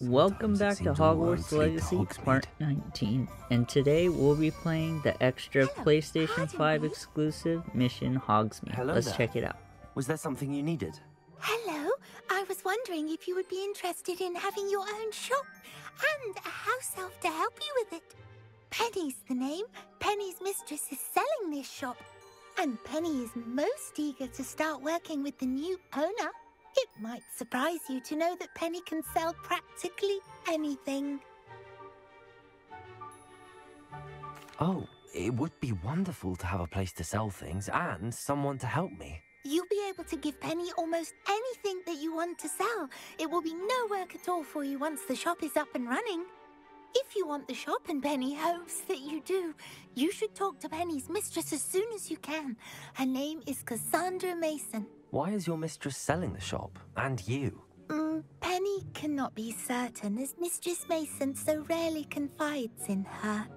Welcome back to Hogwarts Legacy Part 19, and today we'll be playing the extra PlayStation 5 exclusive mission Hogsmeade. Let's check it out. Was there something you needed? Hello, I was wondering if you would be interested in having your own shop and a house elf to help you with it. Penny's the name. Penny's mistress is selling this shop, and Penny is most eager to start working with the new owner. It might surprise you to know that Penny can sell practically anything. Oh, it would be wonderful to have a place to sell things and someone to help me. You'll be able to give Penny almost anything that you want to sell. It will be no work at all for you once the shop is up and running. If you want the shop and Penny hopes that you do, you should talk to Penny's mistress as soon as you can. Her name is Cassandra Mason. Why is your mistress selling the shop? And you? Penny cannot be certain, as Mistress Mason so rarely confides in her.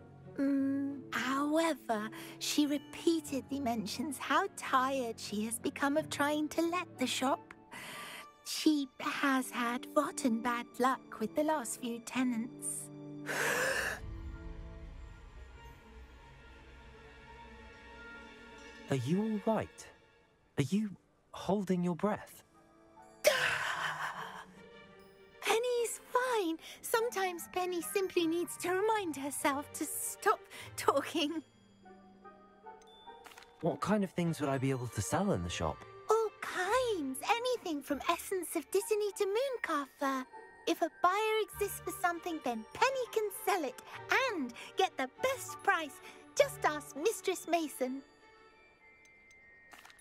However, she repeatedly mentions how tired she has become of trying to let the shop. She has had rotten bad luck with the last few tenants. Are you all right? Are you holding your breath? Penny's fine. Sometimes Penny simply needs to remind herself to stop talking. What kind of things would I be able to sell in the shop? All kinds. Anything from essence of Disney to mooncar fur. If a buyer exists for something, then Penny can sell it and get the best price. Just ask Mistress Mason.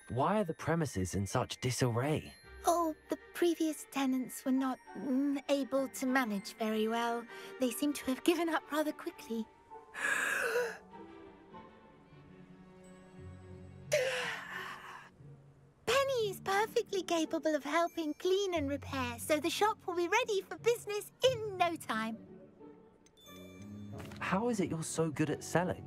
Why are the premises in such disarray? Oh, the previous tenants were not able to manage very well. They seem to have given up rather quickly. Penny is perfectly capable of helping clean and repair, so the shop will be ready for business in no time. How is it you're so good at selling?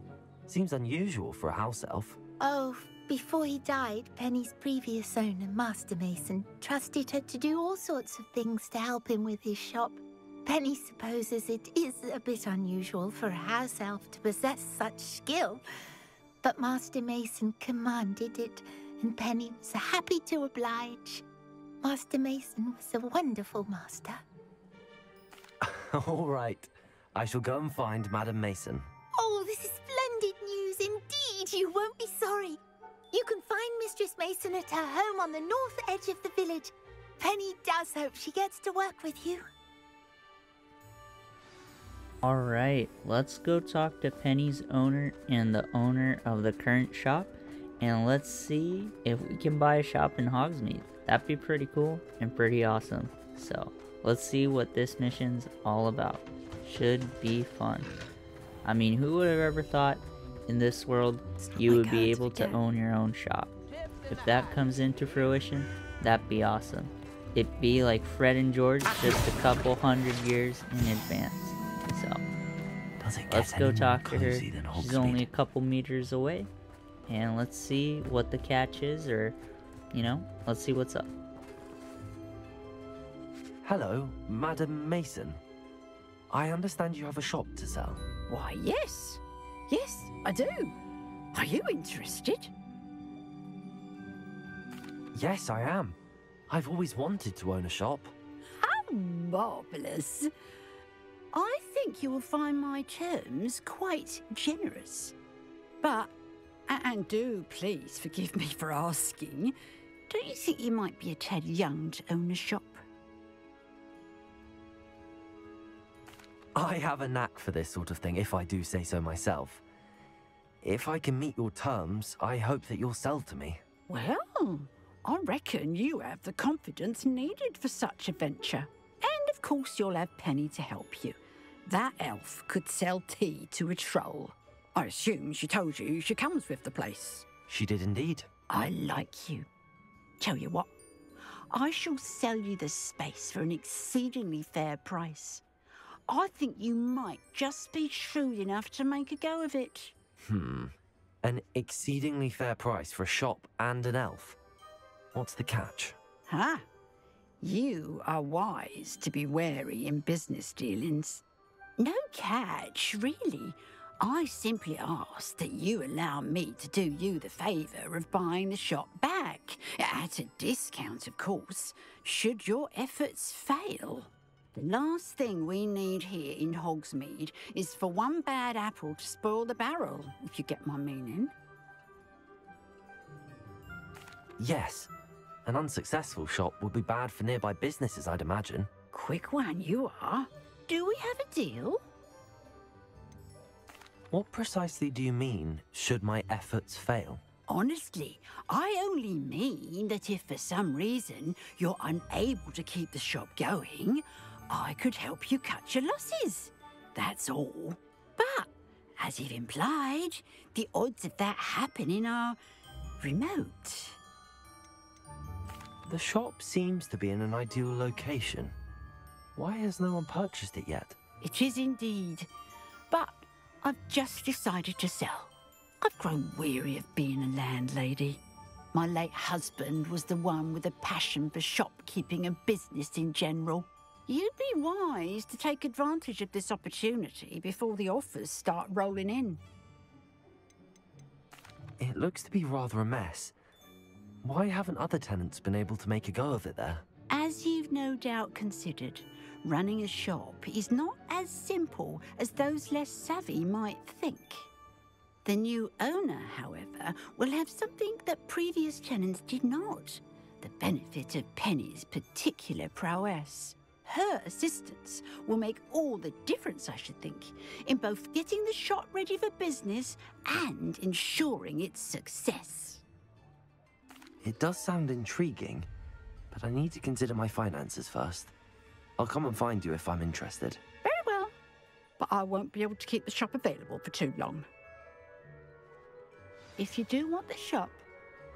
Seems unusual for a house elf. Oh, before he died, Penny's previous owner, Master Mason, trusted her to do all sorts of things to help him with his shop. Penny supposes it is a bit unusual for a house elf to possess such skill, but Master Mason commanded it, and Penny was happy to oblige. Master Mason was a wonderful master. All right. I shall go and find Madam Mason. Oh, this is splendid news indeed. You won't be sorry. You can find Mistress Mason at her home on the north edge of the village. Penny does hope she gets to work with you. Alright, let's go talk to Penny's owner and the owner of the current shop, and let's see if we can buy a shop in Hogsmeade. That'd be pretty cool and pretty awesome. So, let's see what this mission's all about. Should be fun. I mean, who would have ever thought in this world you would be able to own your own shop? If that comes into fruition, that'd be awesome. It'd be like Fred and George, just a couple hundred years in advance. So, let's go talk to her. She's only a couple meters away, and let's see what the catch is, or, you know, let's see what's up. Hello, Madam Mason. I understand you have a shop to sell. Why, yes. Yes, I do. Are you interested? Yes, I am. I've always wanted to own a shop. How marvellous. I think you will find my terms quite generous. But, and do please forgive me for asking, don't you think you might be a tad young to own a shop? I have a knack for this sort of thing, if I do say so myself. If I can meet your terms, I hope that you'll sell to me. Well, I reckon you have the confidence needed for such a venture. And of course you'll have Penny to help you. That elf could sell tea to a troll. I assume she told you she comes with the place. She did indeed. I like you. Tell you what, I shall sell you the space for an exceedingly fair price. I think you might just be shrewd enough to make a go of it. An exceedingly fair price for a shop and an elf. What's the catch? Huh? You are wise to be wary in business dealings. No catch, really. I simply ask that you allow me to do you the favour of buying the shop back, at a discount, of course, should your efforts fail. The last thing we need here in Hogsmeade is for one bad apple to spoil the barrel, if you get my meaning. Yes, an unsuccessful shop would be bad for nearby businesses, I'd imagine. Quick one, you are. Do we have a deal? What precisely do you mean, should my efforts fail? Honestly, I only mean that if for some reason you're unable to keep the shop going, I could help you cut your losses. That's all. But, as you've implied, the odds of that happening are remote. The shop seems to be in an ideal location. Why has no one purchased it yet? It is indeed. But I've just decided to sell. I've grown weary of being a landlady. My late husband was the one with a passion for shopkeeping and business in general. You'd be wise to take advantage of this opportunity before the offers start rolling in. It looks to be rather a mess. Why haven't other tenants been able to make a go of it there? As you've no doubt considered, running a shop is not as simple as those less savvy might think. The new owner, however, will have something that previous tenants did not. The benefit of Penny's particular prowess. Her assistance will make all the difference, I should think, in both getting the shop ready for business and ensuring its success. It does sound intriguing, but I need to consider my finances first. I'll come and find you if I'm interested. Very well, but I won't be able to keep the shop available for too long. If you do want the shop,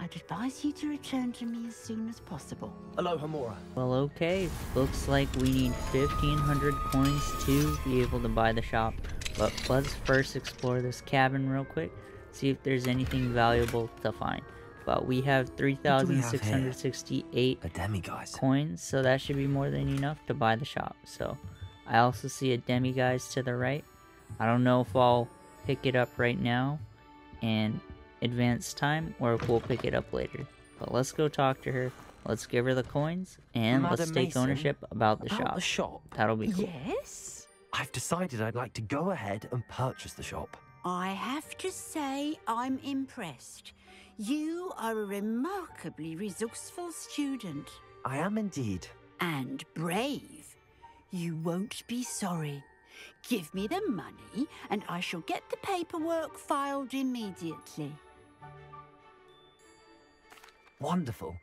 I'd advise you to return to me as soon as possible. Aloha, Mora. Well, okay. Looks like we need 1,500 coins to be able to buy the shop. But let's first explore this cabin real quick. See if there's anything valuable to find. But we have 3,668 A demiguise. coins, so that should be more than enough to buy the shop. So I also see a demiguise to the right. I don't know if I'll pick it up right now and advance time, or if we'll pick it up later. But let's go talk to her. Let's give her the coins, and let's Madam take Mason, ownership about the about shop. the shop? That'll be cool. Yes? I've decided I'd like to go ahead and purchase the shop. I have to say I'm impressed. You are a remarkably resourceful student. I am indeed. And brave. You won't be sorry. Give me the money, and I shall get the paperwork filed immediately. Wonderful.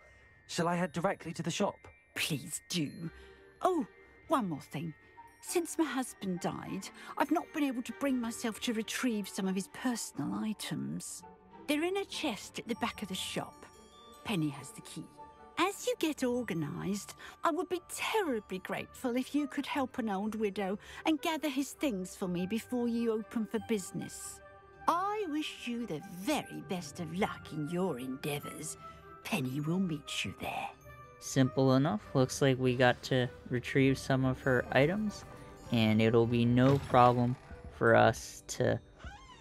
Shall I head directly to the shop? Please do. Oh, one more thing. Since my husband died, I've not been able to bring myself to retrieve some of his personal items. They're in a chest at the back of the shop. Penny has the key. As you get organised, I would be terribly grateful if you could help an old widow and gather his things for me before you open for business. I wish you the very best of luck in your endeavours. Penny will meet you there. Simple enough. Looks like we got to retrieve some of her items, and it'll be no problem for us to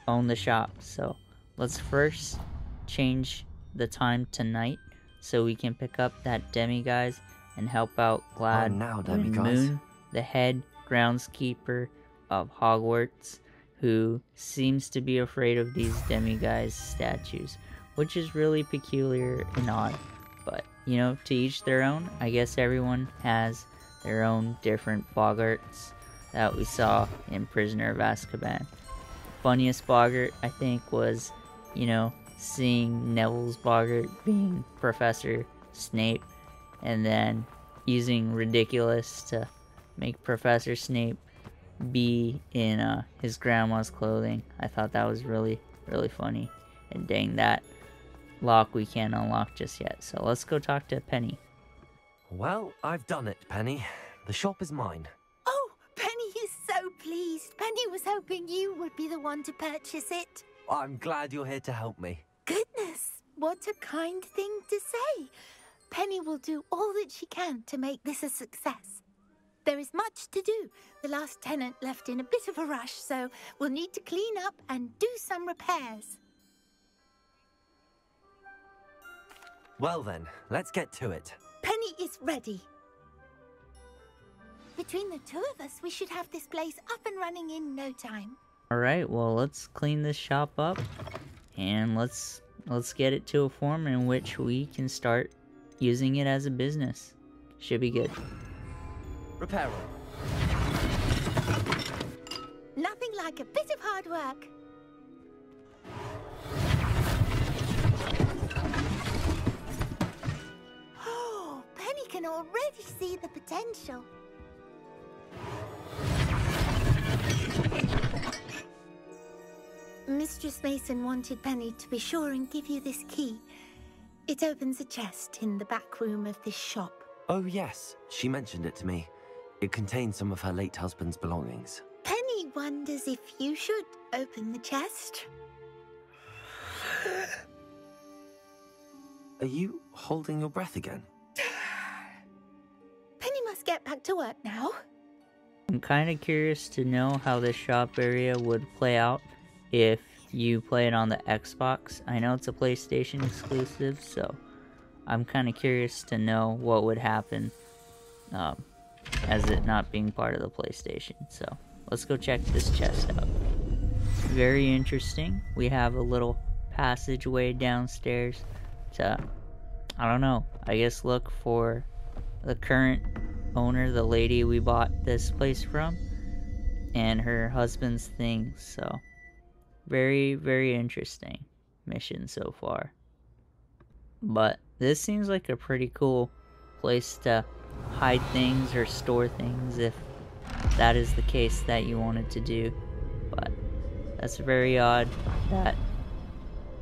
own the shop. So let's first change the time to night so we can pick up that demiguise and help out Glad now, and demiguise. Moon, the head groundskeeper of Hogwarts, who seems to be afraid of these demiguise statues, which is really peculiar and odd. But, you know, to each their own. I guess everyone has their own different boggarts that we saw in Prisoner of Azkaban. Funniest boggart, I think, was, you know, seeing Neville's boggart being Professor Snape, and then using Ridiculous to make Professor Snape be in his grandma's clothing. I thought that was really, really funny. And dang, that lock we can't unlock just yet. So let's go talk to Penny. Well, I've done it, Penny. The shop is mine. Oh, Penny is so pleased. Penny was hoping you would be the one to purchase it. I'm glad you're here to help me. Goodness, what a kind thing to say. Penny will do all that she can to make this a success. There is much to do. The last tenant left in a bit of a rush, so we'll need to clean up and do some repairs. Well then, let's get to it. Penny is ready. Between the two of us, we should have this place up and running in no time. Alright, well, let's clean this shop up, and let's get it to a form in which we can start using it as a business. Should be good. Repair room. Nothing like a bit of hard work. Oh, Penny can already see the potential. Mistress Mason wanted Penny to be sure and give you this key. It opens a chest in the back room of this shop. Oh yes, she mentioned it to me. It contains some of her late husband's belongings. Penny wonders if you should open the chest. Are you holding your breath again? Penny must get back to work now. I'm kind of curious to know how this shop area would play out if you play it on the Xbox. I know it's a PlayStation exclusive, so I'm kind of curious to know what would happen as it not being part of the PlayStation. So let's go check this chest out. Very interesting. We have a little passageway downstairs to, I don't know, I guess look for the current owner, the lady we bought this place from, and her husband's things. So very, very interesting mission so far. But this seems like a pretty cool place to hide things or store things if that is the case that you wanted to do. But that's very odd that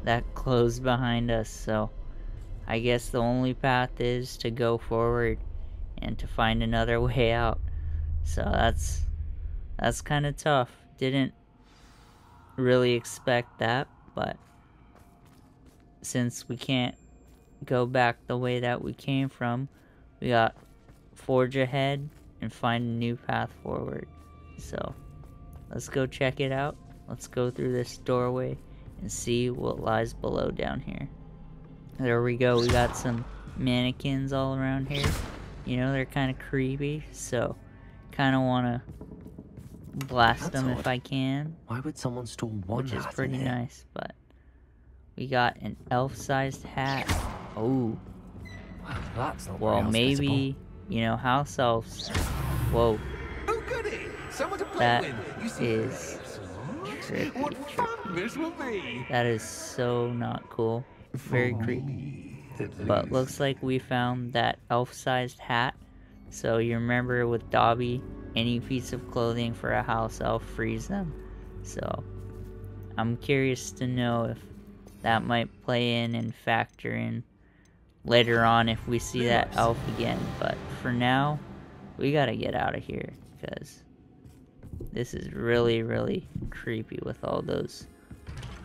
that closed behind us, so I guess the only path is to go forward and to find another way out. So that's kind of tough. Didn't really expect that, but since we can't go back the way that we came from, we got forge ahead and find a new path forward. So let's go check it out. Let's go through this doorway and see what lies below down here. There we go. We got some mannequins all around here. You know, they're kind of creepy, so kind of want to blast them if I can. Why would someone store one which is hat pretty in here? nice, but we got an elf-sized hat. Oh, Well, that's not well, very maybe, you know, house elves. Whoa, Oh, goody! Someone to play that with. You see, is trippy, what fun trippy. this will be! That is so not cool. Very creepy. But looks like we found that elf-sized hat. So you remember with Dobby, any piece of clothing for a house elf frees them. So I'm curious to know if that might play in and factor in later on if we see that elf again. But for now, we gotta get out of here because this is really, really creepy with all those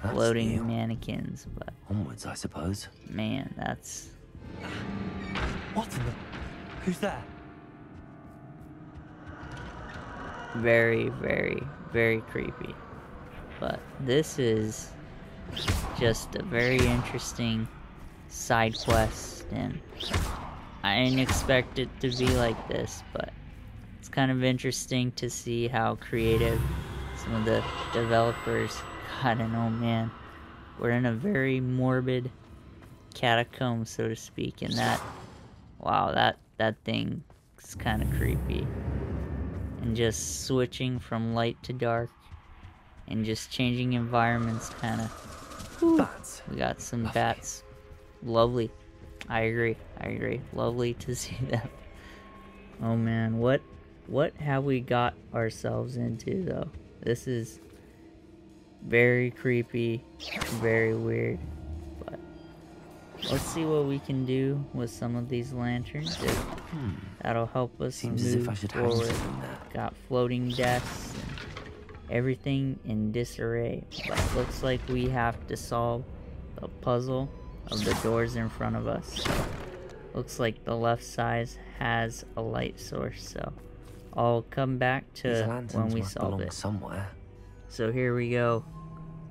That's floating new. mannequins. But Onwards, I suppose. man, that's What in the... Who's there? very, very, very creepy. But this is just a very interesting side quest, and I didn't expect it to be like this, but it's kind of interesting to see how creative some of the developers got. And oh man, we're in a very morbid catacomb, so to speak, and that, wow, that thing is kind of creepy. And just switching from light to dark and just changing environments, kind of. Bats. We got some Lovely. bats. Lovely. I agree. Lovely to see them. Oh man, what have we got ourselves into though? This is very creepy, very weird. But let's see what we can do with some of these lanterns. If that'll help us Seems as if I move should hang forward. something there. Got floating desks and everything in disarray. But it looks like we have to solve the puzzle of the doors in front of us. So looks like the left side has a light source, so I'll come back These to lanterns when we must solve belong it. somewhere. So here we go.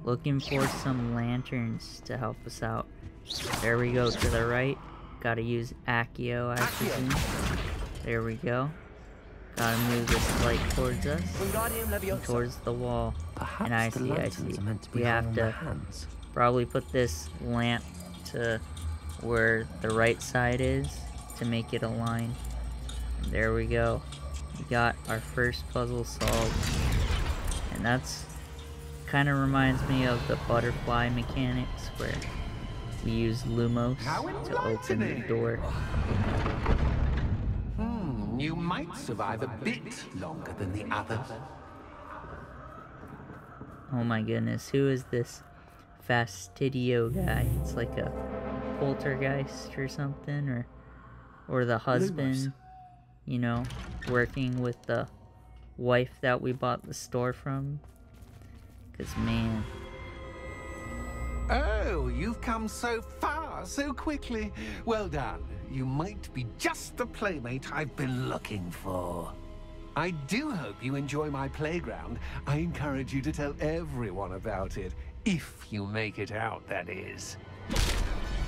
Looking for some lanterns to help us out. There we go, to the right. Gotta use Accio, I presume. There we go. Gotta move this light towards us. And towards the wall. Perhaps And I the see. lanterns are meant to be We hung have on to the hands. probably put this lamp to where the right side is to make it align. There we go. We got our first puzzle solved. And that's kind of reminds me of the butterfly mechanics where we use Lumos to open the door. You might survive a bit longer than the others. Oh my goodness, who is this Fastidio guy? It's like a poltergeist or something, or the husband, you know, working with the wife that we bought the store from. 'Cause man, Oh, you've come so far so quickly. Well done. You might be just the playmate I've been looking for. I do hope you enjoy my playground. I encourage you to tell everyone about it. If you make it out, that is.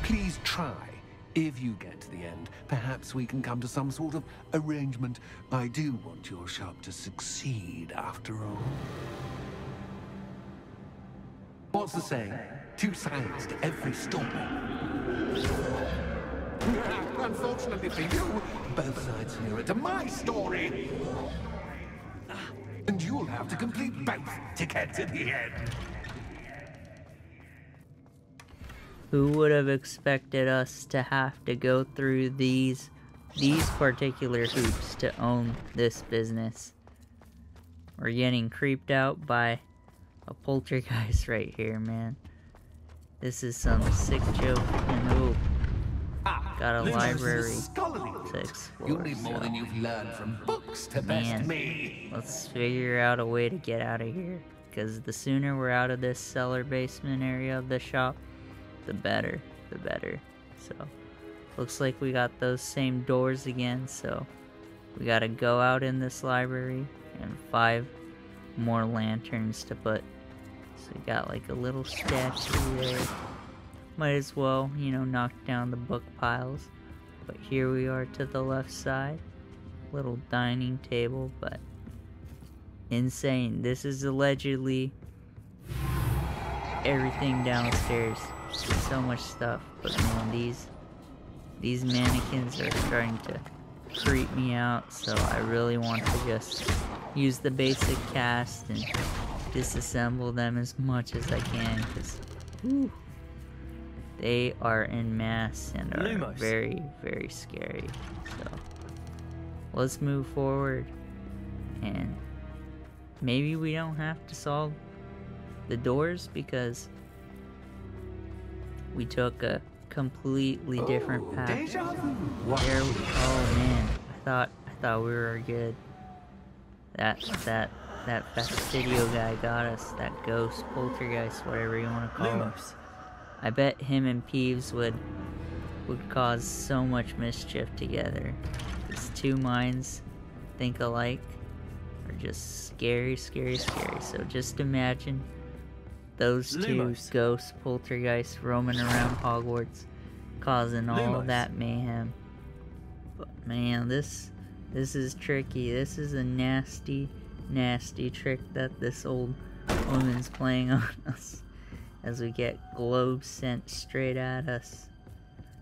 Please try. If you get to the end, perhaps we can come to some sort of arrangement. I do want your shop to succeed, after all. What's the saying? Two sides to every story. Unfortunately for you, both sides hear it to my story. And you'll have to complete both to get to the end. who would have expected us to have to go through these particular hoops to own this business? We're getting creeped out by a poltergeist right here, man. This is some sick joke, and ooh, got a library to explore. You'll need more than you've learned from books to best me. Let's figure out a way to get out of here, because the sooner we're out of this cellar basement area of the shop, the better, So, looks like we got those same doors again, so we gotta go out in this library and 5 more lanterns to put. So we got like a little statue there. Might as well, you know, knock down the book piles. But here we are to the left side. Little dining table, but insane. This is allegedly everything downstairs. So much stuff, but man, these mannequins are starting to creep me out, so I really want to just use the basic cast and disassemble them as much as I can, because they are en masse and are very, very scary. So let's move forward, and maybe we don't have to solve the doors because we took a completely different path. There we, oh man, I thought we were good. That Fastidio guy got us. That ghost, poltergeist, whatever you want to call him. I bet him and Peeves would cause so much mischief together. These two minds think alike are just scary, scary, scary. So just imagine those two ghost poltergeists roaming around Hogwarts, causing all that mayhem. But man, this is tricky. This is a nasty, nasty trick that this old woman's playing on us, as we get globes sent straight at us.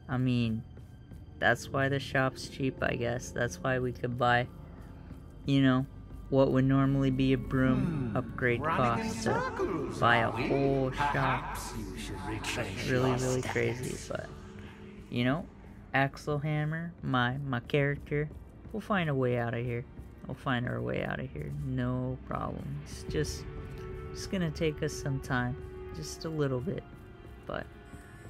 I mean, that's why the shop's cheap, I guess. That's why we could buy, you know, what would normally be a broom upgrade cost to buy a whole shop. Really, really crazy, but you know, Axel Hammer, my character, we'll find a way out of here. We'll find our way out of here, no problem. It's just gonna take us some time, just a little bit, but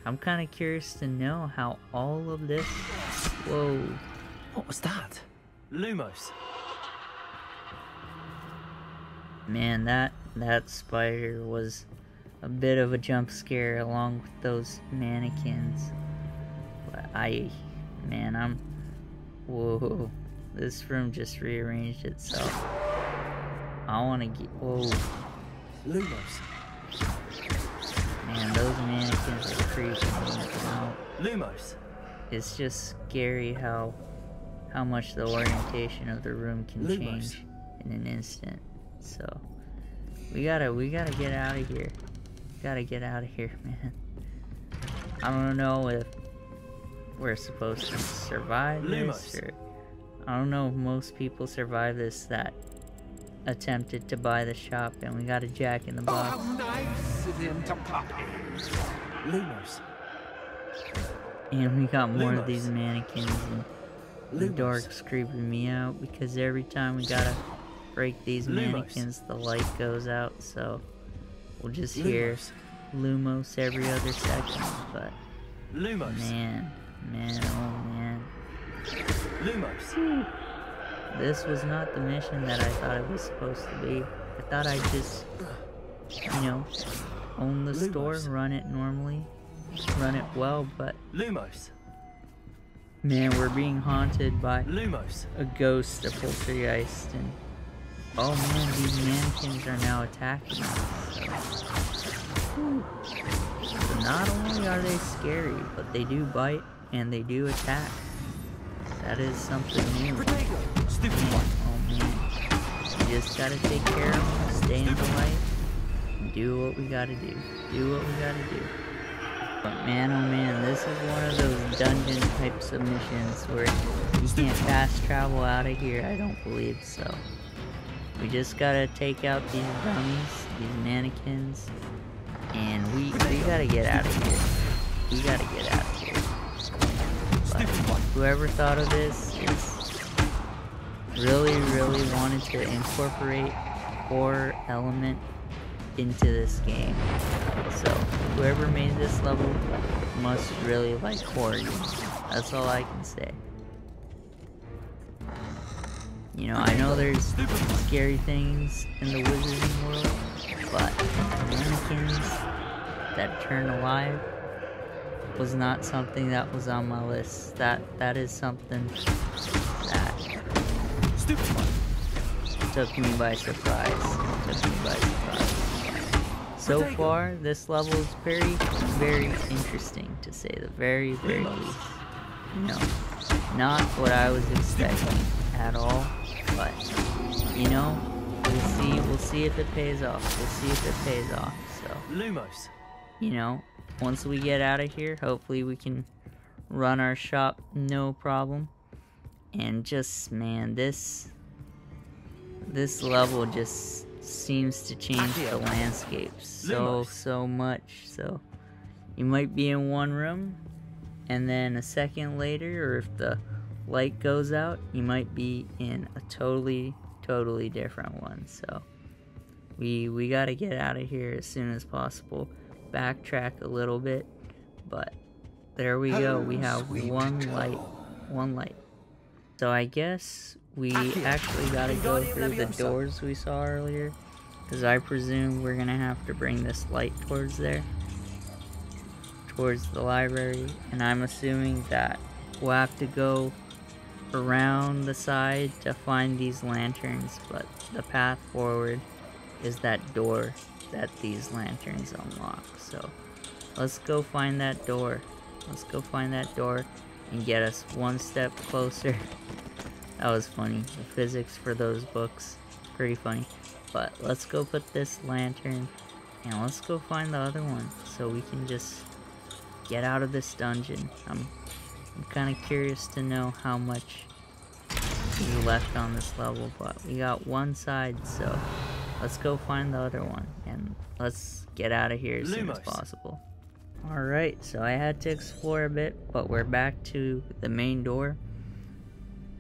I'm kind of curious to know how all of this. Whoa! What was that? Lumos. Man, that spider was a bit of a jump scare along with those mannequins. But Man, whoa. This room just rearranged itself. I wanna get, whoa. Lumos. Man, those mannequins are creeping me out. Lumos. It's just scary how much the orientation of the room can Lumos. change in an instant. So we gotta get out of here. Gotta get out of here, man. I don't know if we're supposed to survive this, or I don't know if most people survive this that attempted to buy the shop, and we got a Jack in the Oh, Box. how nice of him to pop in. Lumos. And we got more of Lumos. these mannequins, and the Lumos. dark's creeping me out because every time we gotta break these Lumos. mannequins, the light goes out, so we'll just hear Lumos. Lumos every other second. But Lumos. man, oh man, Lumos. this was not the mission that I thought it was supposed to be. I thought I'd just, you know, own the store, Lumos. run it normally, run it well, but Lumos. man, we're being haunted by Lumos. a ghost, a poltergeist, and oh man, these mannequins are now attacking us. So not only are they scary, but they do bite and they do attack. That is something new. Stupid Man, one. oh man, you just gotta take care of them, stay in the light, and do what we gotta do. Do what we gotta do. But man, oh man, this is one of those dungeon type submissions where you can't fast travel out of here, I don't believe so. We just gotta take out these dummies, these mannequins, and we gotta get out of here. We gotta get out of here. But whoever thought of this is really wanted to incorporate horror element into this game. So whoever made this level must really like horror games. That's all I can say. You know, I know there's scary things in the wizarding world, but mannequins that turn alive was not something that was on my list. That is something that took me by surprise. So far, this level is very interesting, to say the very least. You know, not what I was expecting at all, but you know, we'll see if it pays off. So, Lumos. you know, once we get out of here, hopefully we can run our shop no problem. And just, man, this level just seems to change the landscape so much. So you might be in one room, and then a second later, or if the light goes out, you might be in a totally different one. So we gotta get out of here as soon as possible. Backtrack a little bit, but there we go. We have one light. So I guess we actually gotta go through the doors we saw earlier, because I presume we're gonna have to bring this light towards there, towards the library, and I'm assuming that we'll have to go around the side to find these lanterns, but the path forward is that door that these lanterns unlock. So let's go find that door. And get us one step closer. That was funny. The physics for those books, pretty funny. But let's go put this lantern, and let's go find the other one so we can just get out of this dungeon. I'm kind of curious to know how much is left on this level, but we got one side, so let's go find the other one, and let's get out of here as soon as possible. Alright, so I had to explore a bit, but we're back to the main door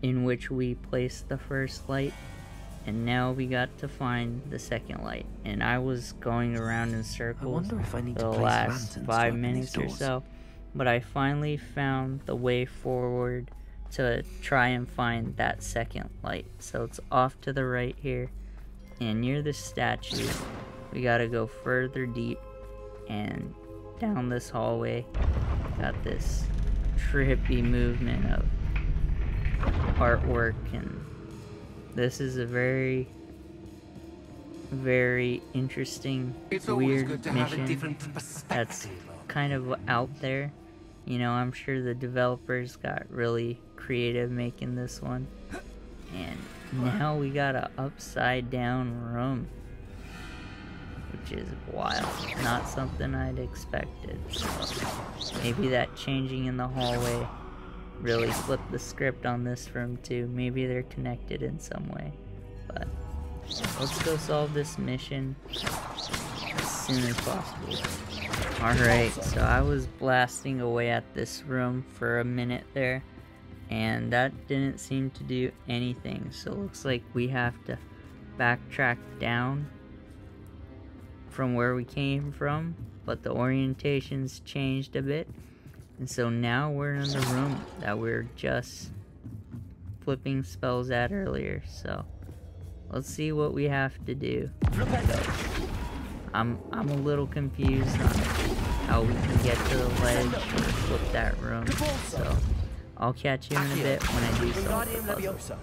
in which we placed the first light, and now we got to find the second light. And I was going around in circles if I need for to the place last lanterns 5 to open minutes these or doors. so, but I finally found the way forward to try and find that second light. So it's off to the right here, and near the statue we gotta go further deep and down this hallway. Got this trippy movement of artwork, and this is a very, very interesting, It's always weird good to have a mission different that's perspective. kind of out there. You know, I'm sure the developers got really creative making this one. And now we got a upside down room, which is wild. Not something I'd expected. So maybe that changing in the hallway really flipped the script on this room too. Maybe they're connected in some way. But let's go solve this mission as soon as possible. Alright, so I was blasting away at this room for a minute there, and that didn't seem to do anything. So it looks like we have to backtrack down from where we came from, but the orientation's changed a bit. And so now we're in the room that we were just flipping spells at earlier. So let's see what we have to do. I'm a little confused on how we can get to the ledge or flip that room. So I'll catch you in a bit when I do solve the puzzle.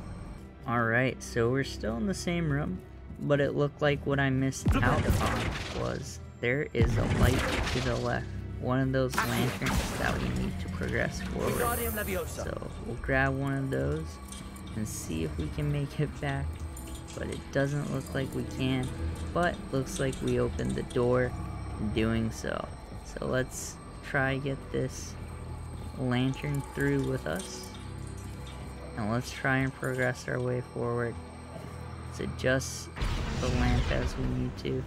Alright, so we're still in the same room, but it looked like what I missed out on was there is a light to the left. One of those lanterns that we need to progress forward. So we'll grab one of those and see if we can make it back. But it doesn't look like we can. But looks like we opened the door in doing so. So let's try get this lantern through with us. And let's try and progress our way forward. Let's adjust the lamp as we need to.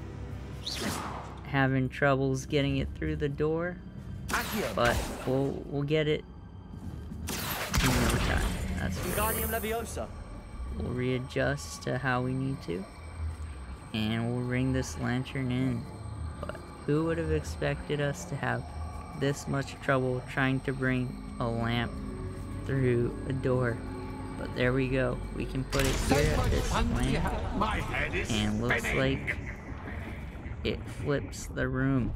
Having troubles getting it through the door, but we'll get it in no time. That's right. We'll readjust to how we need to, and we'll ring this lantern in. But who would have expected us to have this much trouble trying to bring a lamp through a door? But there we go. We can put it here at this lamp, and looks like it flips the room.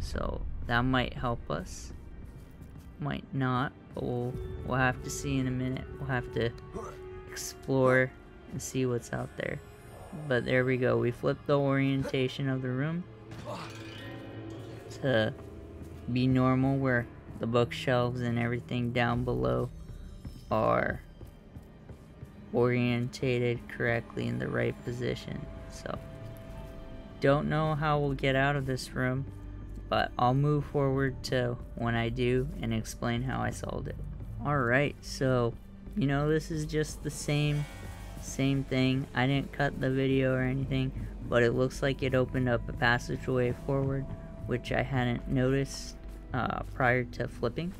So that might help us, might not, but we'll have to see in a minute. We'll have to explore and see what's out there. But there we go. We flipped the orientation of the room to be normal, where the bookshelves and everything down below are orientated correctly in the right position. So don't know how we'll get out of this room, but I'll move forward to when I do and explain how I solved it. Alright, so you know, this is just the same thing. I didn't cut the video or anything, but it looks like it opened up a passageway forward, which I hadn't noticed prior to flipping.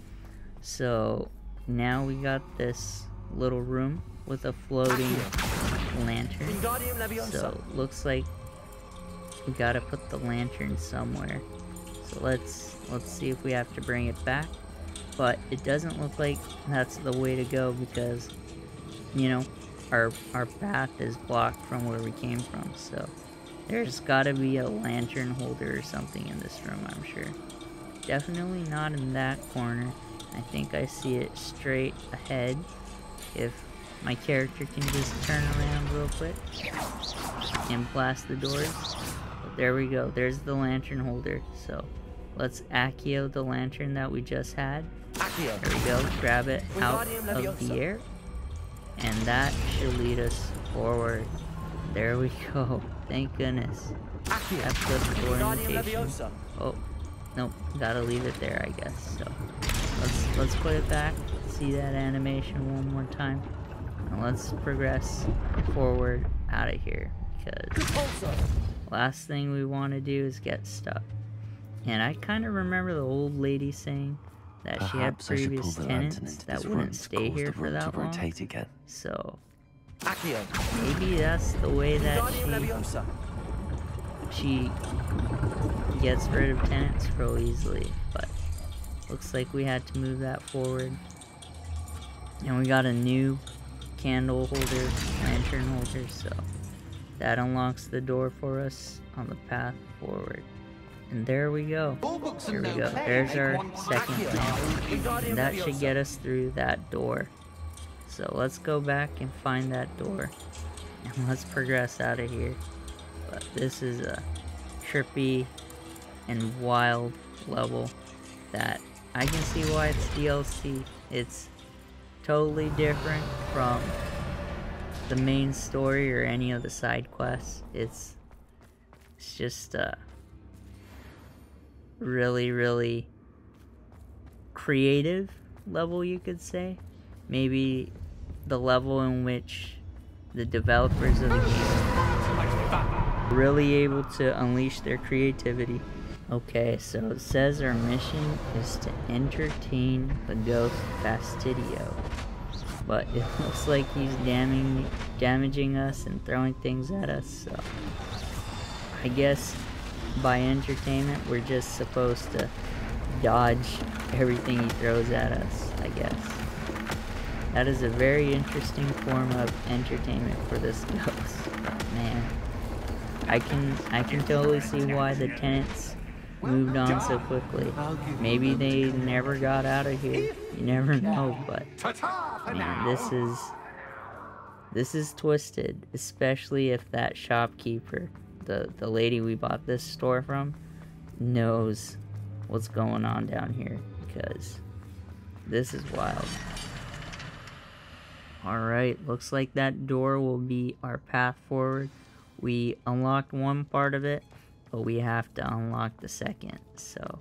So now we got this little room with a floating lantern. So looks like we gotta put the lantern somewhere. So let's see if we have to bring it back. But it doesn't look like that's the way to go, because, you know, our path is blocked from where we came from. So there's gotta be a lantern holder or something in this room, I'm sure. Definitely not in that corner. I think I see it straight ahead. If my character can just turn around real quick and blast the doors. But there we go. There's the lantern holder. So let's Accio the lantern that we just had. There we go. Grab it out of the air. And that should lead us forward. There we go. Thank goodness. That's the orientation. Oh, nope. Gotta leave it there, I guess. So let's put it back. See that animation one more time. And let's progress forward out of here, because last thing we want to do is get stuck. And I kind of remember the old lady saying that she had previous tenants that wouldn't stay here for that long. So maybe that's the way that she gets rid of tenants real easily. But looks like we had to move that forward. And we got a new candle holder, lantern holder, so that unlocks the door for us on the path forward. And there we go. There we go. There's our second lamp. And that should get us through that door. So let's go back and find that door. And let's progress out of here. But this is a trippy and wild level that I can see why it's DLC. It's totally different from the main story or any of the side quests. It's just really creative level, you could say. Maybe the level in which the developers of the game are really able to unleash their creativity. Okay, so it says our mission is to entertain the ghost Fastidio. But it looks like he's damaging us and throwing things at us, so I guess by entertainment we're just supposed to dodge everything he throws at us, I guess. That is a very interesting form of entertainment for this ghost. But man, I can totally see why the tenants moved on so quickly. Maybe they never got out of here. You never know, but man, this is twisted, especially if that shopkeeper, the lady we bought this store from, knows what's going on down here, because this is wild. Alright, looks like that door will be our path forward. We unlocked one part of it, but we have to unlock the second, so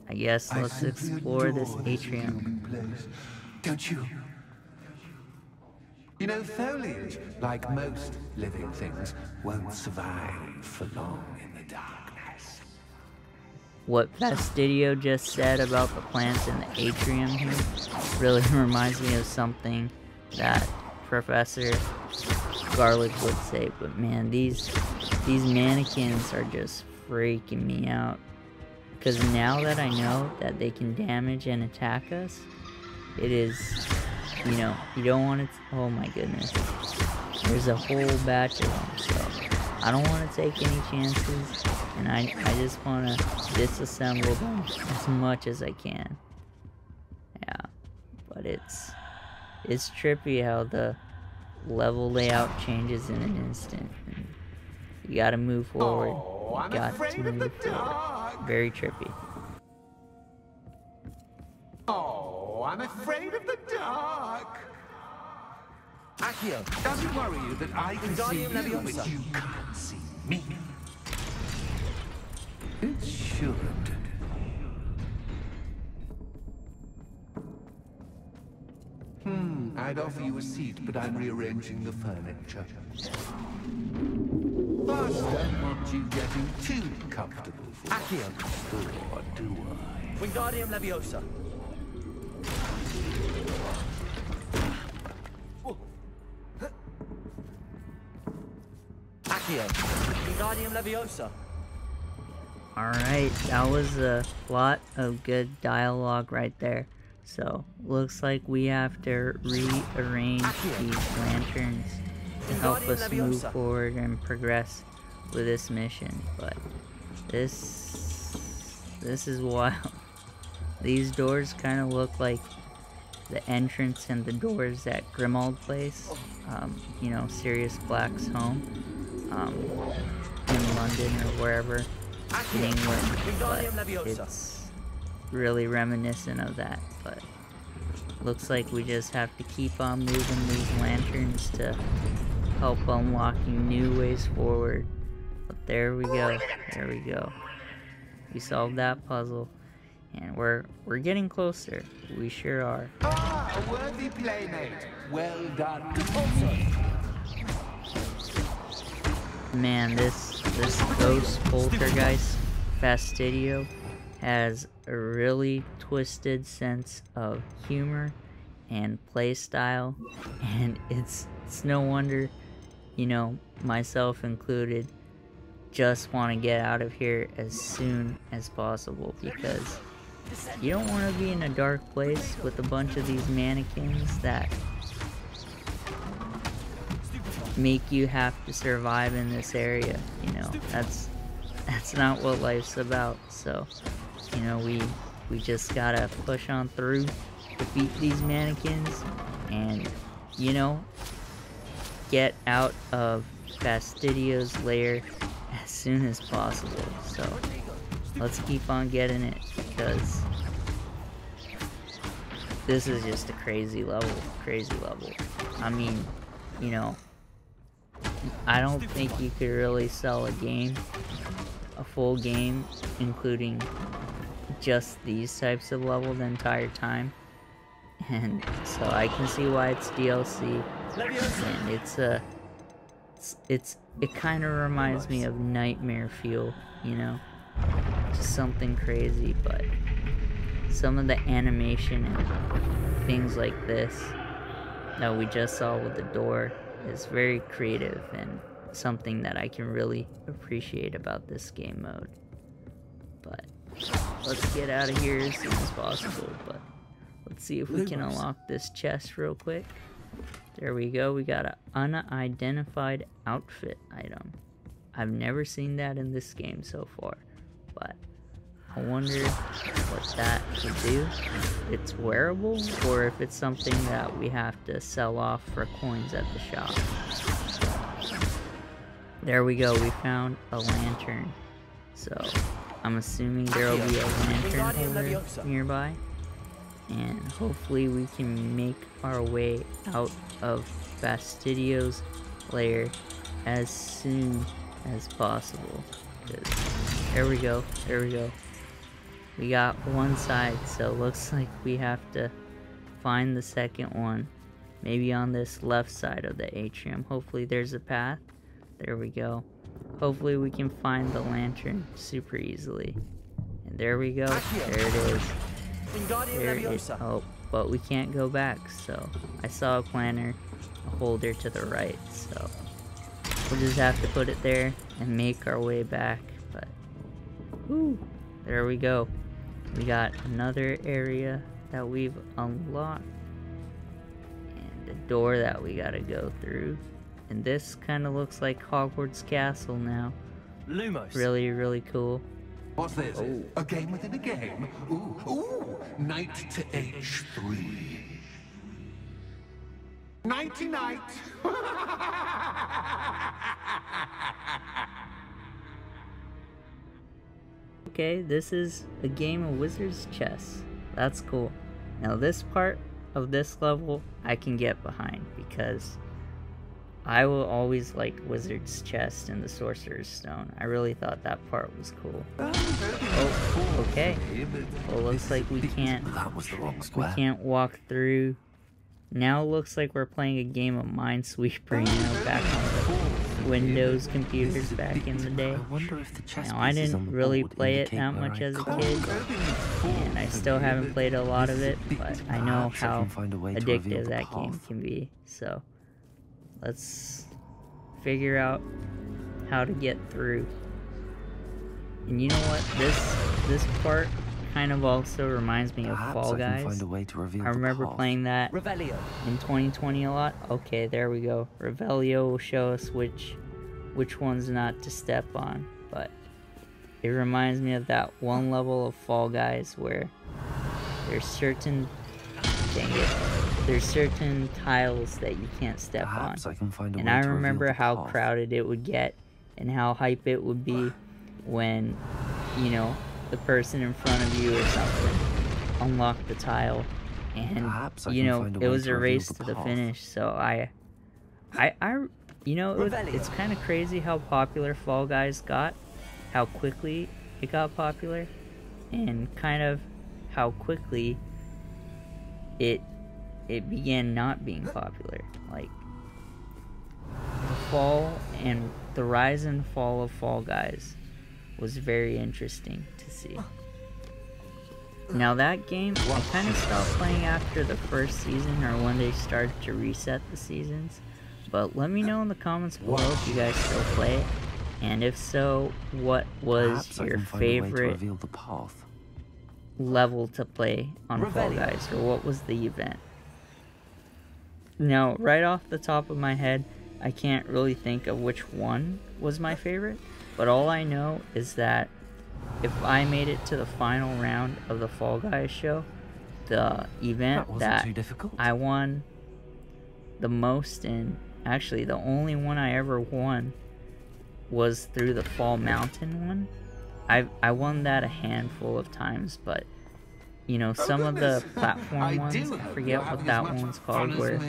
I guess let's explore this atrium. Don't you? You know, foliage, like most living things, won't survive for long in the darkness. What Fastidio just said about the plants in the atrium here really reminds me of something that Professor Garlic would say, but man, these mannequins are just freaking me out. Because now that I know that they can damage and attack us, it is, you know, you don't want to, oh my goodness. There's a whole batch of them, so I don't want to take any chances, and I just want to disassemble them as much as I can. Yeah, but it's trippy how the level layout changes in an instant. And you gotta move forward. You got to move forward. Very trippy. Oh, I'm afraid of the dark. Accio, Does it worry you that I can see you, but you can't see me? It should. I'd offer you a seat, but I'm rearranging the furniture. Plus, don't want you getting too comfortable for Accio. or do I? Wingardium Leviosa. Accio. Wingardium Leviosa. Alright, that was a lot of good dialogue right there. So, looks like we have to rearrange these lanterns to help us move forward and progress with this mission. But this is wild. These doors kind of look like the entrance and the doors at Grimald Place. You know, Sirius Black's home. In London or wherever in England. But it's really reminiscent of that. But looks like we just have to keep on moving these lanterns to help unlocking new ways forward. But there we go. There we go. We solved that puzzle. And we're getting closer. We sure are. Ah, a worthy playmate. Well done. Man, this ghost poltergeist Fastidio has a really twisted sense of humor and play style, and it's no wonder, you know, myself included, just want to get out of here as soon as possible, because you don't want to be in a dark place with a bunch of these mannequins that make you have to survive in this area. You know, that's not what life's about. So, you know, we just gotta push on through, defeat these mannequins, and, you know, get out of Fastidio's lair as soon as possible. So let's keep on getting it, because this is just a crazy level. I mean, you know, I don't think you could really sell a game, a full game, including just these types of level the entire time. And so I can see why it's DLC, and it kind of reminds me of Nightmare feel, you know, just something crazy. But some of the animation and things like this that we just saw with the door is very creative and something that I can really appreciate about this game mode. But let's get out of here as soon as possible. But let's see if we can unlock this chest real quick. There we go. We got an unidentified outfit item. I've never seen that in this game so far, but I wonder what that could do. If it's wearable, or if it's something that we have to sell off for coins at the shop. There we go. We found a lantern. So I'm assuming there will be a lantern holder nearby. And hopefully we can make our way out of Fastidio's lair as soon as possible. There we go. We got one side, so looks like we have to find the second one. Maybe on this left side of the atrium. Hopefully there's a path. There we go. Hopefully we can find the lantern super easily. And there we go. There it is. There it is. Oh, but we can't go back, so I saw a planter, a holder to the right, so we'll just have to put it there and make our way back. But whoo, there we go. We got another area that we've unlocked and a door that we gotta go through. And this kind of looks like Hogwarts Castle now. Lumos. Really cool. What's this? Oh. A game within a game? Ooh. Knight to H3. Nighty-night. Okay, this is a game of Wizard's Chess. That's cool. Now this part of this level I can get behind, because I will always like Wizard's Chest and the Sorcerer's Stone. I really thought that part was cool. Oh, okay. Well, looks like we can't walk through. Now it looks like we're playing a game of Minesweeper, you know, back on the Windows computers back in the day. Now, I didn't really play it that much as a kid, and I still haven't played a lot of it, but I know how addictive that game can be. So let's figure out how to get through. And you know what? This part kind of also reminds me of Fall Guys. I remember playing that in 2020 a lot. Okay, there we go. Revelio will show us which ones not to step on. But it reminds me of that one level of Fall Guys where there's certain tiles that you can't step on. And I remember how crowded it would get and how hype it would be when, you know, the person in front of you or something unlocked the tile, and you know, it was a race to the finish. So you know, it's kind of crazy how popular Fall Guys got, how quickly it got popular, and kind of how quickly it began not being popular. Like the rise and fall of Fall Guys was very interesting to see. Now that game, I kind of stopped playing after the first season, or when they started to reset the seasons. But let me know in the comments below if you guys still play it, and if so, what was your favorite level to play on Fall Guys, or what was the event? Now, right off the top of my head, I can't really think of which one was my favorite, but all I know is that if I made it to the final round of the Fall Guys show, the event that I won the most in, actually the only one I ever won, was through the Fall Mountain one. I won that a handful of times, but you know, some of the platform ones, I forget what that one's called, where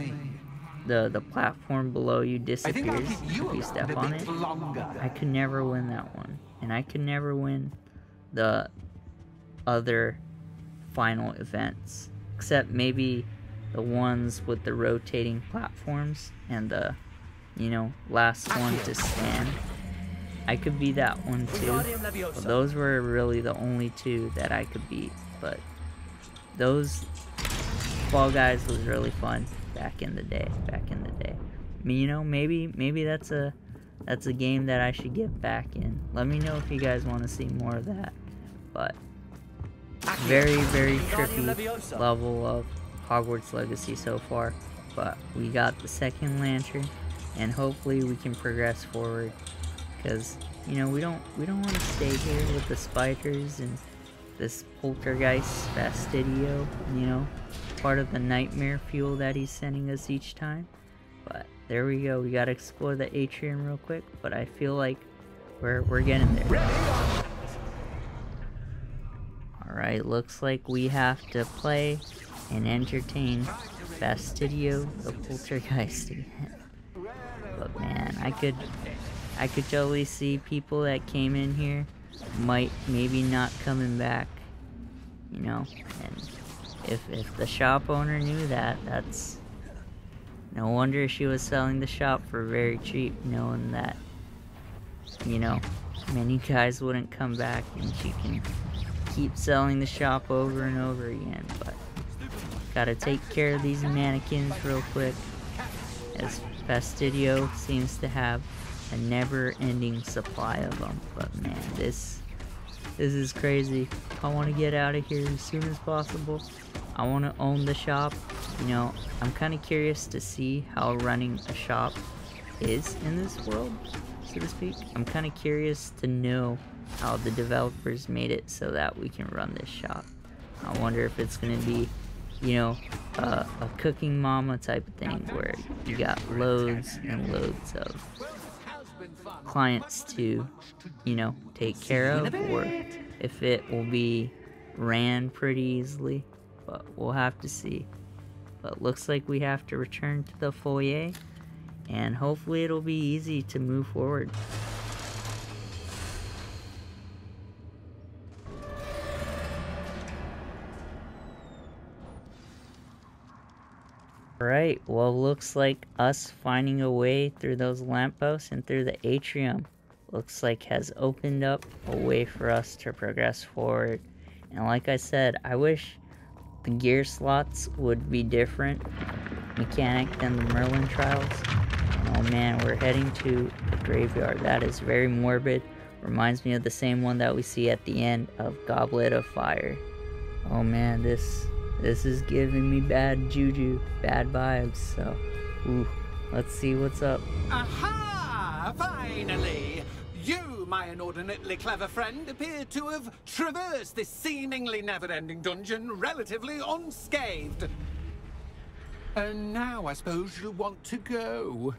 the platform below you disappears if you step on it. I could never win that one, and I could never win the other final events, except maybe the ones with the rotating platforms and the, you know, last one to stand. I could be that one too, but those were really the only two that I could beat. But those Fall Guys was really fun back in the day. You know, maybe that's a game that I should get back in. Let me know if you guys want to see more of that. But very trippy level of Hogwarts Legacy so far. But we got the second lantern, and hopefully we can progress forward. Because, you know, we don't want to stay here with the spiders and this poltergeist fastidio, you know, part of the nightmare fuel that he's sending us each time. But there we go. We gotta explore the atrium real quick, but I feel like we're getting there. Alright, looks like we have to play and entertain Fastidio the Poltergeist again. But man, I could totally see people that came in here maybe not coming back, you know. And if the shop owner knew that, that's no wonder she was selling the shop for very cheap, knowing that, you know, many guys wouldn't come back, and she can keep selling the shop over and over again. But gotta take care of these mannequins real quick, as Fastidio seems to have a never-ending supply of them. But man, this is crazy. I want to get out of here as soon as possible. I want to own the shop. You know, I'm kind of curious to see how running a shop is in this world, so to speak. I'm kind of curious to know how the developers made it so that we can run this shop. I wonder if it's going to be, you know, a cooking mama type of thing, where you got loads and loads of clients to, you know, take care of, or if it will be ran pretty easily. But we'll have to see. But looks like we have to return to the foyer, and hopefully it'll be easy to move forward. Alright, well, looks like us finding a way through those lampposts and through the atrium looks like has opened up a way for us to progress forward. And like I said, I wish the gear slots would be different mechanic than the Merlin trials. Oh man, we're heading to a graveyard. That is very morbid. Reminds me of the same one that we see at the end of Goblet of Fire. Oh man, this is giving me bad juju, bad vibes. So, ooh, let's see what's up. Aha! Finally! You, my inordinately clever friend, appear to have traversed this seemingly never-ending dungeon relatively unscathed. And now I suppose you'll want to go.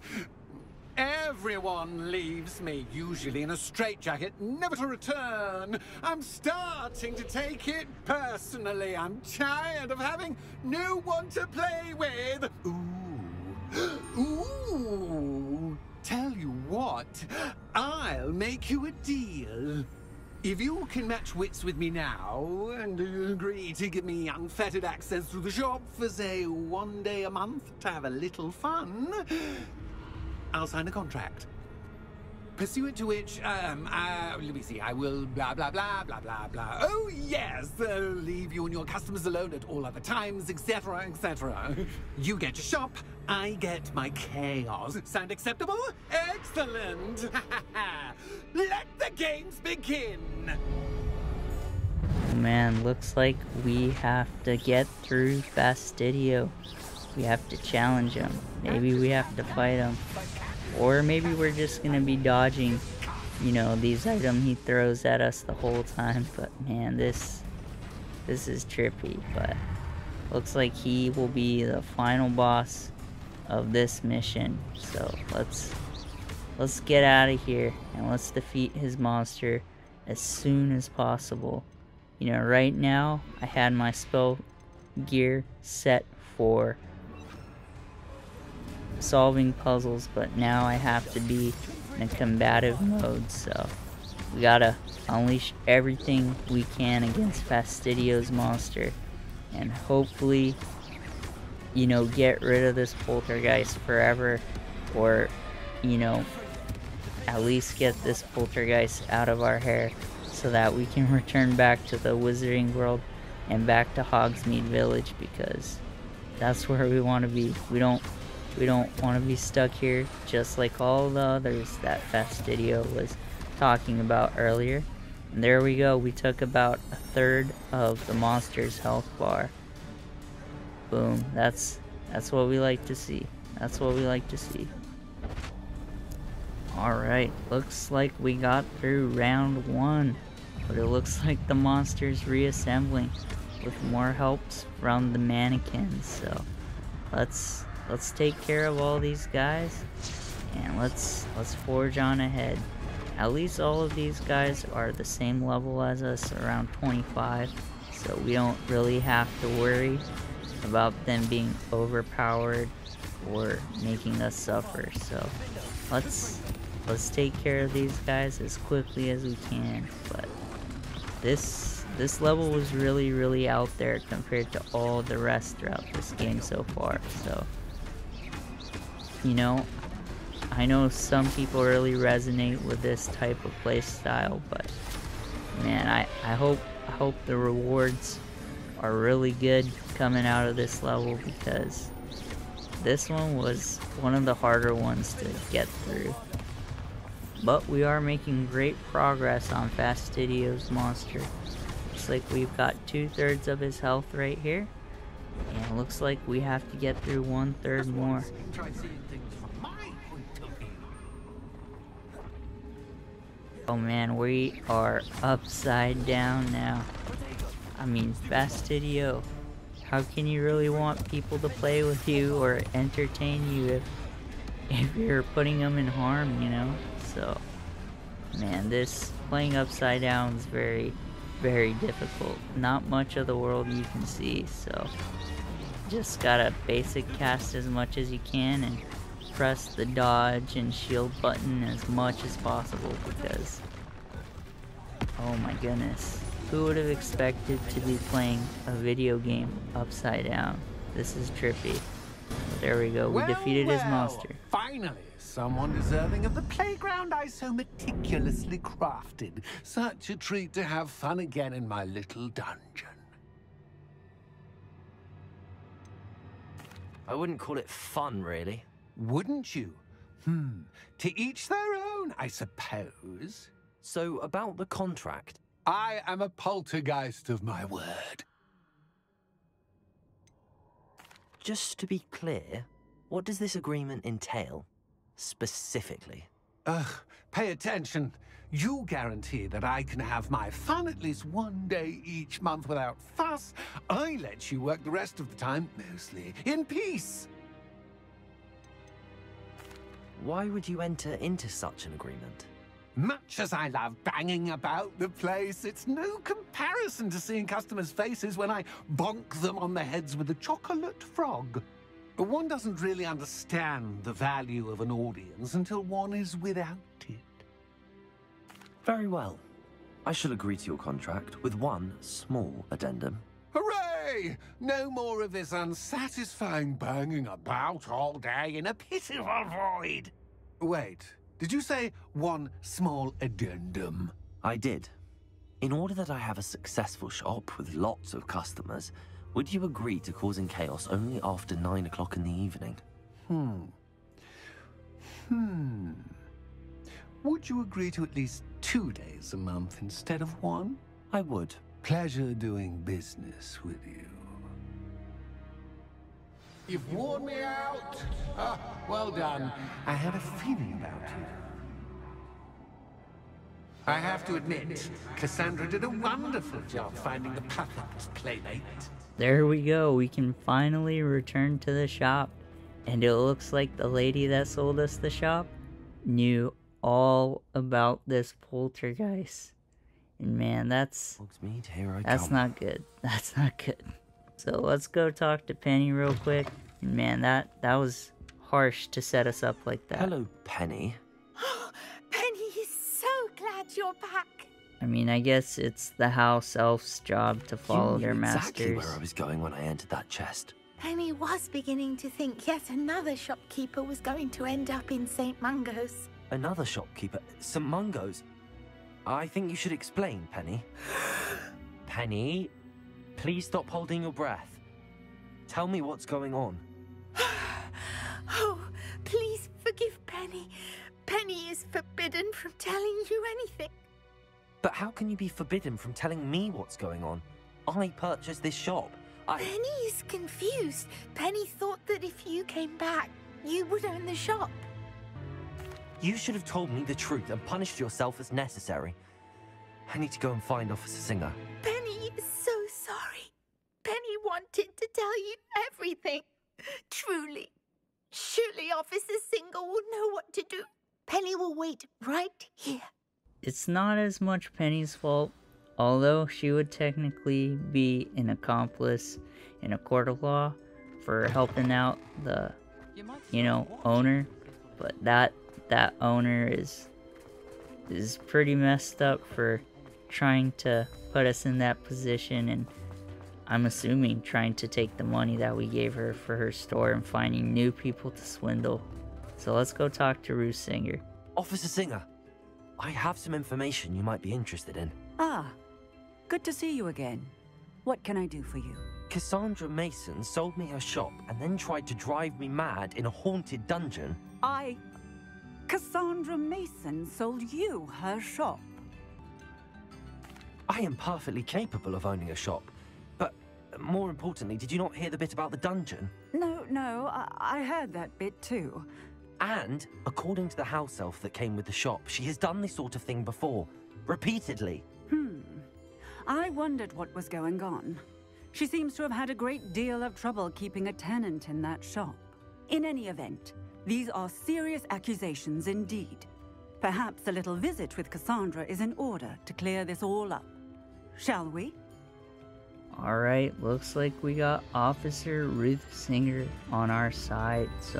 Everyone leaves me, usually in a straitjacket, never to return. I'm starting to take it personally. I'm tired of having no one to play with. Ooh. Ooh. Tell you what, I'll make you a deal. If you can match wits with me now, and agree to give me unfettered access to the shop for, say, 1 day a month to have a little fun, I'll sign a contract. Pursuant to which, let me see, I will blah, blah, blah, blah, blah, blah. Oh, yes, leave you and your customers alone at all other times, etc., etc. You get your shop, I get my chaos. Sound acceptable? Excellent! Let the games begin! Man, looks like we have to get through Fastidio. We have to challenge him. Maybe we have to fight him. Or maybe we're just gonna be dodging, you know, these items he throws at us the whole time. But man, this is trippy. But looks like he will be the final boss of this mission. So let's get out of here and let's defeat his monster as soon as possible. You know, right now I had my spell gear set for solving puzzles, but now I have to be in a combative mode, so we gotta unleash everything we can against Fastidio's monster and hopefully, you know, get rid of this poltergeist forever, or, you know, at least get this poltergeist out of our hair so that we can return back to the Wizarding World and back to Hogsmeade Village, because that's where we want to be. We don't want to be stuck here just like all the others that Fastidio was talking about earlier. And there we go, we took about a third of the monster's health bar. Boom, that's what we like to see. That's what we like to see. Alright, looks like we got through round 1, but it looks like the monster's reassembling with more helps from the mannequins. So let's take care of all these guys and let's forge on ahead. At least all of these guys are the same level as us, around 25, so we don't really have to worry about them being overpowered or making us suffer. So let's take care of these guys as quickly as we can. But this level was really out there compared to all the rest throughout this game so far. So, you know, I know some people really resonate with this type of play style, but man, I hope the rewards are really good coming out of this level, because this one was one of the harder ones to get through. But we are making great progress on Fastidio's monster. Looks like we've got 2/3 of his health right here, and it looks like we have to get through 1/3 more. Oh man, we are upside down now. I mean, Fastidio, how can you really want people to play with you or entertain you if you're putting them in harm, you know? So, man, this playing upside down is very difficult. Not much of the world you can see, so just gotta basic cast as much as you can and press the dodge and shield button as much as possible, because oh my goodness, who would have expected to be playing a video game upside down? This is trippy. But there we go, we defeated his monster. Finally, someone deserving of the playground I so meticulously crafted. Such a treat to have fun again in my little dungeon. I wouldn't call it fun, really. Wouldn't you? To each their own, I suppose. So, about the contract. I am a poltergeist of my word. Just to be clear, what does this agreement entail, specifically? Pay attention. You guarantee that I can have my fun at least one day each month without fuss. I let you work the rest of the time, mostly in peace. Why would you enter into such an agreement? Much as I love banging about the place, it's no comparison to seeing customers' faces when I bonk them on the heads with a chocolate frog. One doesn't really understand the value of an audience until one is without it. Very well. I shall agree to your contract with one small addendum. Hooray! No more of this unsatisfying banging about all day in a pitiful void. Wait. Did you say one small addendum? I did. In order that I have a successful shop with lots of customers, would you agree to causing chaos only after 9 o'clock in the evening? Would you agree to at least 2 days a month instead of 1? I would. Pleasure doing business with you. You've worn me out. Ah, well done. I had a feeling about you. I have to admit, Cassandra did a wonderful job finding the perfect playmate. There we go, we can finally return to the shop. And it looks like the lady that sold us the shop knew all about this poltergeist. And man, that's Hogsmeade, here I that's come. not good. That's not good. So let's go talk to Penny real quick. And man, that was harsh to set us up like that. Hello, Penny. Penny is so glad you're back. I mean, I guess it's the house elf's job to follow You their knew masters. exactly where I was going when I entered that chest. Penny was beginning to think yet another shopkeeper was going to end up in St. Mungo's. Another shopkeeper, St. Mungo's. I think you should explain, Penny. Penny, please stop holding your breath. Tell me what's going on. Oh, please forgive Penny. Penny is forbidden from telling you anything. But how can you be forbidden from telling me what's going on? I purchased this shop. Penny is confused. Penny thought that if you came back, you would own the shop. You should have told me the truth and punished yourself as necessary. I need to go and find Officer Singer. Penny is so sorry. Penny wanted to tell you everything. Truly. Surely Officer Singer will know what to do. Penny will wait right here. It's not as much Penny's fault, although she would technically be an accomplice in a court of law for helping out the, owner. But that owner is pretty messed up for trying to put us in that position, and I'm assuming trying to take the money that we gave her for her store and finding new people to swindle. So let's go talk to Ruth Singer. Officer Singer, I have some information you might be interested in. Ah, good to see you again. What can I do for you? Cassandra Mason sold me her shop and then tried to drive me mad in a haunted dungeon. Cassandra Mason sold you her shop. I am perfectly capable of owning a shop. But more importantly, did you not hear the bit about the dungeon? No, I heard that bit too. And, according to the house elf that came with the shop, she has done this sort of thing before. Repeatedly. I wondered what was going on. She seems to have had a great deal of trouble keeping a tenant in that shop. In any event, these are serious accusations indeed. Perhaps a little visit with Cassandra is in order to clear this all up. Shall we? Alright, looks like we got Officer Ruth Singer on our side, so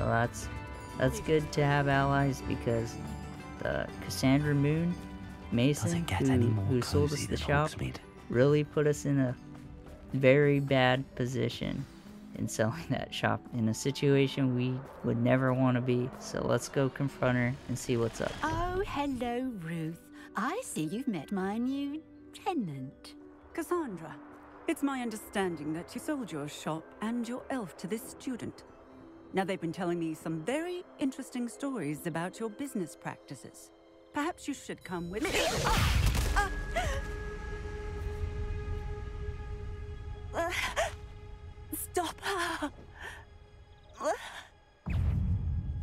that's good to have allies, because the Cassandra Mason, who sold us the shop, really put us in a very bad position in selling that shop, in a situation we would never want to be. So let's go confront her and see what's up. Oh, hello, Ruth. I see you've met my new tenant. Cassandra, it's my understanding that you sold your shop and your elf to this student. Now, they've been telling me some very interesting stories about your business practices. Perhaps you should come with me. Stop her!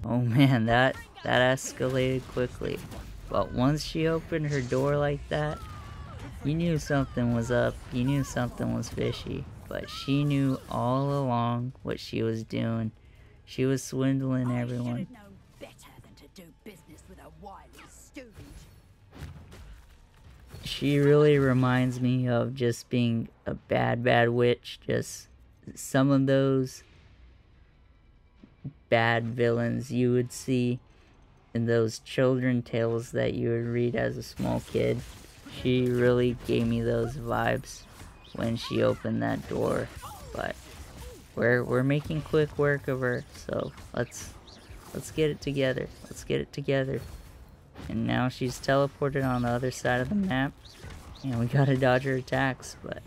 Oh man, that escalated quickly. But once she opened her door like that, you knew something was up, you knew something was fishy. But she knew all along what she was doing. She was swindling everyone. I should have known better than to do business with a wily student. She really reminds me of just being a bad witch. Just some of those bad villains you would see in those children tales that you would read as a small kid. She really gave me those vibes when she opened that door. But we're making quick work of her, so let's get it together. Let's get it together. And now she's teleported on the other side of the map, and we gotta dodge her attacks. But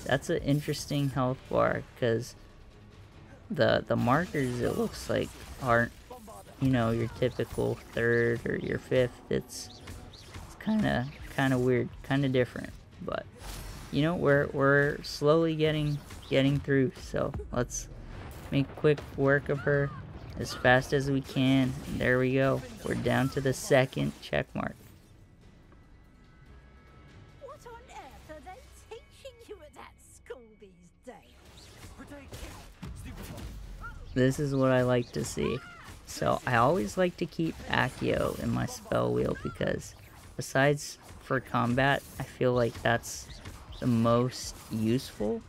that's an interesting health bar, because the markers, it looks like, aren't, your typical 3rd or your 5th. It's kind of weird, kind of different. But we're slowly getting through. So let's make quick work of her as fast as we can. There we go. We're down to the second check mark. What on earth are they teaching you at that school these days? This is what I like to see. So I always like to keep Accio in my spell wheel because besides for combat, I feel like that's the most useful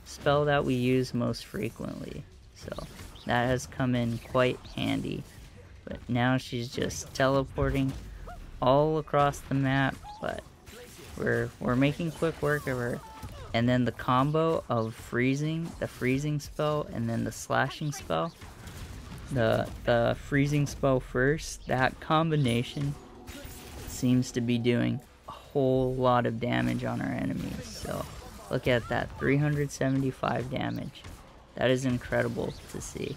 spell that we use most frequently. So that has come in quite handy. But now she's just teleporting all across the map, but we're making quick work of her. And then the combo of freezing, the freezing spell, and then the slashing spell. The freezing spell first, that combination seems to be doing a whole lot of damage on our enemies. So look at that, 375 damage. That is incredible to see.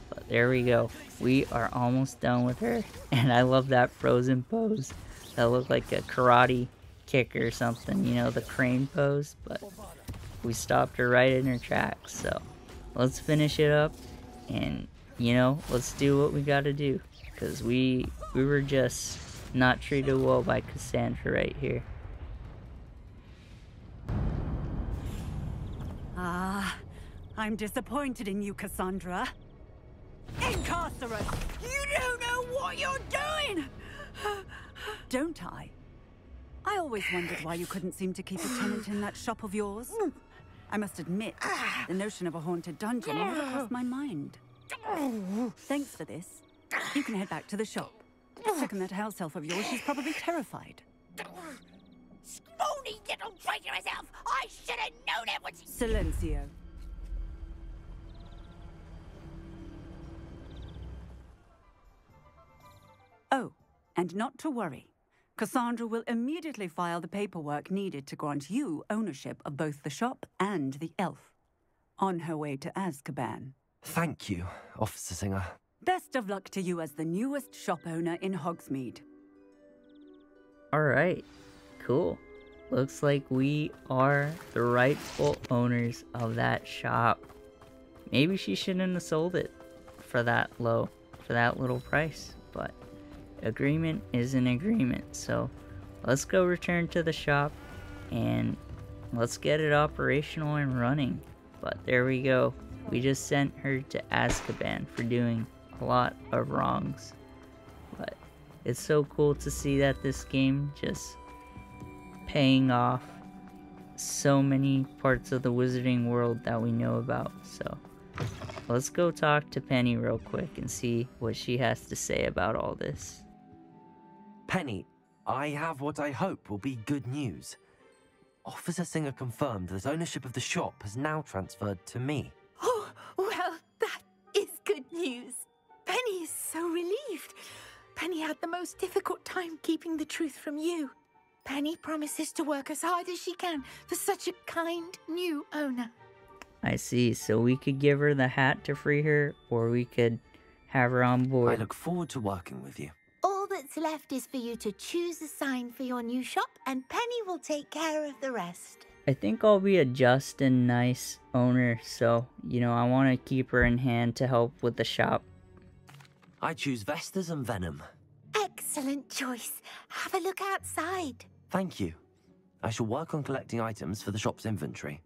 But there we go. We are almost done with her. And I love that frozen pose. That looked like a karate kick or something, you know, the crane pose. But we stopped her right in her tracks. So let's finish it up. And, you know, let's do what we gotta do. Because we were just not treated well by Cassandra right here. Ah, I'm disappointed in you, Cassandra. Incarcerate! You don't know what you're doing! Don't I? I always wondered why you couldn't seem to keep a tenant in that shop of yours. I must admit, the notion of a haunted dungeon never crossed my mind. Thanks for this. You can head back to the shop. Check on that house elf of yours, she's probably terrified. Scrawny little traitor herself! I should have known it was... Silencio. Oh, and not to worry. Cassandra will immediately file the paperwork needed to grant you ownership of both the shop and the elf. On her way to Azkaban. Thank you, Officer Singer. Best of luck to you as the newest shop owner in Hogsmeade. Alright, cool. Looks like we are the rightful owners of that shop. Maybe she shouldn't have sold it for that low, for that little price, but agreement is an agreement. So let's go return to the shop and let's get it operational and running. But there we go. We just sent her to Azkaban for doing a lot of wrongs. But it's so cool to see that this game just paying off so many parts of the wizarding world that we know about. So let's go talk to Penny real quick and see what she has to say about all this. Penny, I have what I hope will be good news. Officer Singer confirmed that ownership of the shop has now transferred to me. Oh, well, that is good news. Penny is so relieved. Penny had the most difficult time keeping the truth from you. Penny promises to work as hard as she can for such a kind new owner. I see, so we could give her the hat to free her, or we could have her on board. I look forward to working with you. All that's left is for you to choose a sign for your new shop, and Penny will take care of the rest. I think I'll be a just and nice owner, so, you know, I want to keep her in hand to help with the shop. I choose Vestas and Venom. Excellent choice. Have a look outside. Thank you. I shall work on collecting items for the shop's inventory.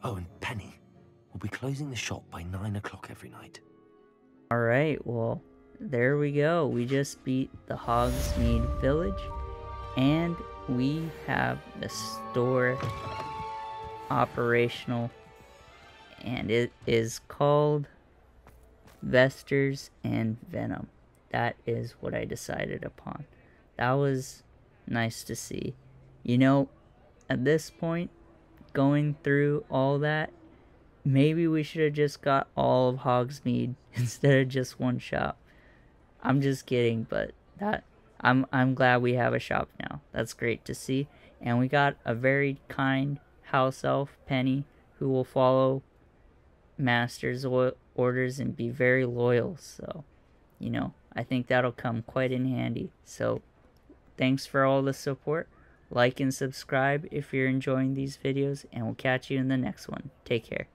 Oh, and Penny, we'll be closing the shop by 9 o'clock every night. Alright, well, there we go. We just beat the Hogsmeade village, and we have the store operational, and it is called Vestas and Venom. That is what I decided upon. That was nice to see. You know, at this point, going through all that, maybe we should have just got all of Hogsmeade instead of just one shop. I'm just kidding, but I'm glad we have a shop now. That's great to see. And we got a very kind house elf, Penny, who will follow Master's orders and be very loyal. So, you know, I think that'll come quite in handy. So, thanks for all the support. Like and subscribe if you're enjoying these videos, and we'll catch you in the next one. Take care.